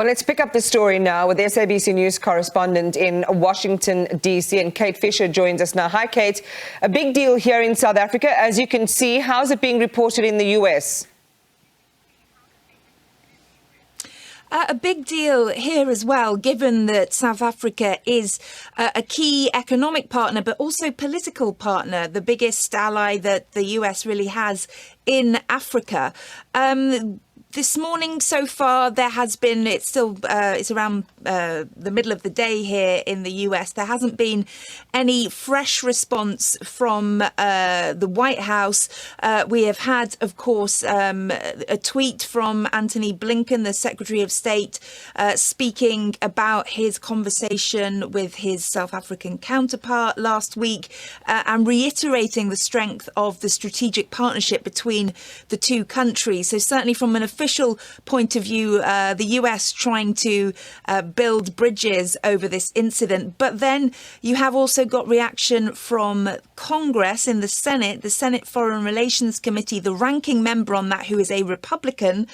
Well, let's pick up the story now with SABC News correspondent in Washington, D.C., and Kate Fisher joins us now. Hi, Kate. A big deal here in South Africa, as you can see. How's it being reported in the U.S.? A big deal here as well, given that South Africa is a key economic partner, but also political partner, the biggest ally that the US really has in Africa. This morning so far, there has been, it's around the middle of the day here in the US. There hasn't been any fresh response from the White House. We have had, of course, a tweet from Antony Blinken, the Secretary of State, speaking about his conversation with his South African counterpart last week and reiterating the strength of the strategic partnership between the two countries. So certainly from an official point of view, the US trying to build bridges over this incident. But then you have also got reaction from Congress in the Senate Foreign Relations Committee, the ranking member on that, who is a Republican,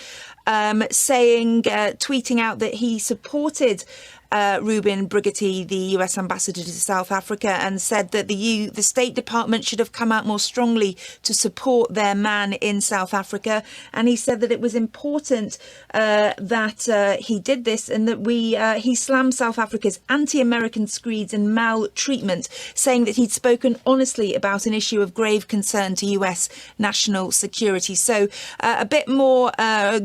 tweeting out that he supported Reuben Brigety, the US ambassador to South Africa, and said that the State Department should have come out more strongly to support their man in South Africa. And he said that it was important that he did this, and that he slammed South Africa's anti-American screeds and maltreatment, saying that he'd spoken honestly about an issue of grave concern to US national security. So a bit more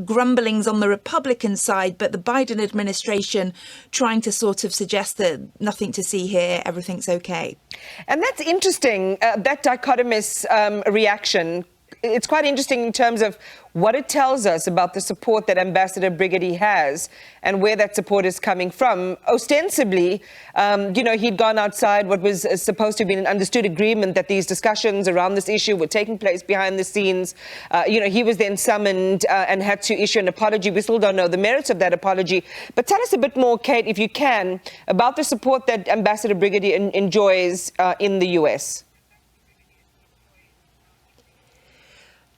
grumblings on the Republican side, but the Biden administration trying to sort of suggest that nothing to see here, everything's okay. And that's interesting, that dichotomous reaction. It's quite interesting in terms of what it tells us about the support that Ambassador Brigety has and where that support is coming from. Ostensibly, he'd gone outside what was supposed to have been an understood agreement that these discussions around this issue were taking place behind the scenes. He was then summoned and had to issue an apology. We still don't know the merits of that apology. But tell us a bit more, Kate, if you can, about the support that Ambassador Brigety enjoys in the US.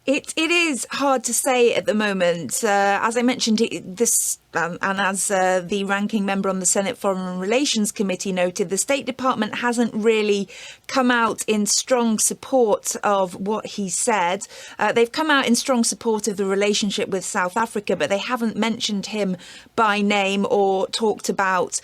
It is hard to say at the moment. As I mentioned, and as the ranking member on the Senate Foreign Relations Committee noted, the State Department hasn't really come out in strong support of what he said. They've come out in strong support of the relationship with South Africa, but they haven't mentioned him by name or talked about,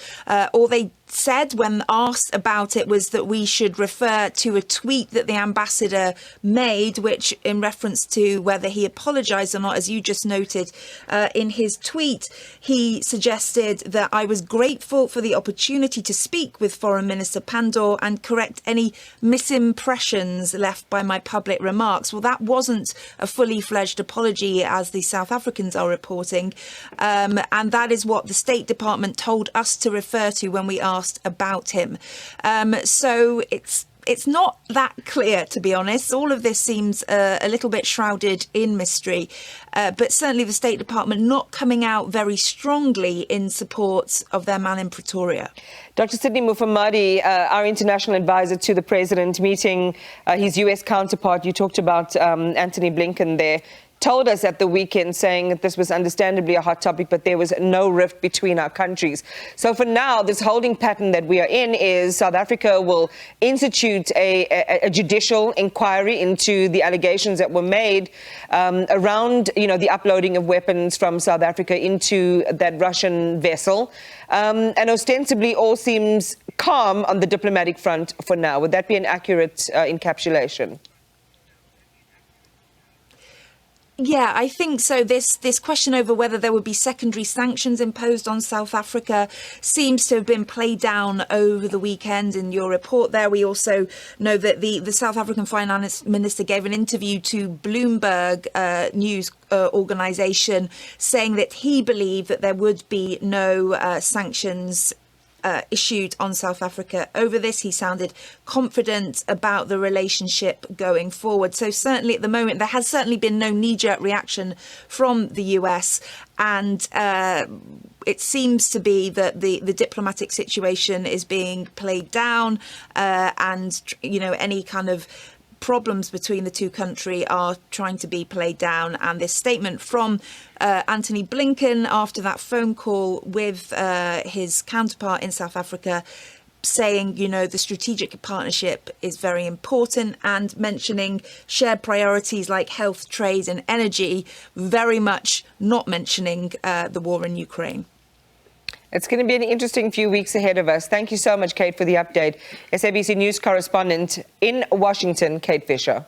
or they said when asked about it was that we should refer to a tweet that the ambassador made, which in reference to whether he apologised or not, as you just noted in his tweet, he suggested that I was grateful for the opportunity to speak with Foreign Minister Pandor and correct any misimpressions left by my public remarks. Well, that wasn't a fully fledged apology, as the South Africans are reporting. And that is what the State Department told us to refer to when we asked about him. So it's not that clear, to be honest. All of this seems a little bit shrouded in mystery, but certainly the State Department not coming out very strongly in support of their man in Pretoria. Dr. Sydney Mufamadi, our international advisor to the president, meeting his US counterpart. You talked about Antony Blinken there. Told us at the weekend, saying that this was understandably a hot topic, but there was no rift between our countries. So for now, this holding pattern that we are in is South Africa will institute a judicial inquiry into the allegations that were made around, the uploading of weapons from South Africa into that Russian vessel. And ostensibly all seems calm on the diplomatic front for now. Would that be an accurate encapsulation? Yeah, I think so. This question over whether there would be secondary sanctions imposed on South Africa seems to have been played down over the weekend. In your report there, we also know that the South African finance minister gave an interview to Bloomberg news organisation, saying that he believed that there would be no sanctions issued on South Africa over this. He sounded confident about the relationship going forward. So certainly at the moment, there has certainly been no knee-jerk reaction from the US. And it seems to be that the diplomatic situation is being played down and, any kind of problems between the two countries are trying to be played down. And this statement from Antony Blinken after that phone call with his counterpart in South Africa, saying, the strategic partnership is very important, and mentioning shared priorities like health, trade and energy, very much not mentioning the war in Ukraine. It's going to be an interesting few weeks ahead of us. Thank you so much, Kate, for the update. SABC News correspondent in Washington, Kate Fisher.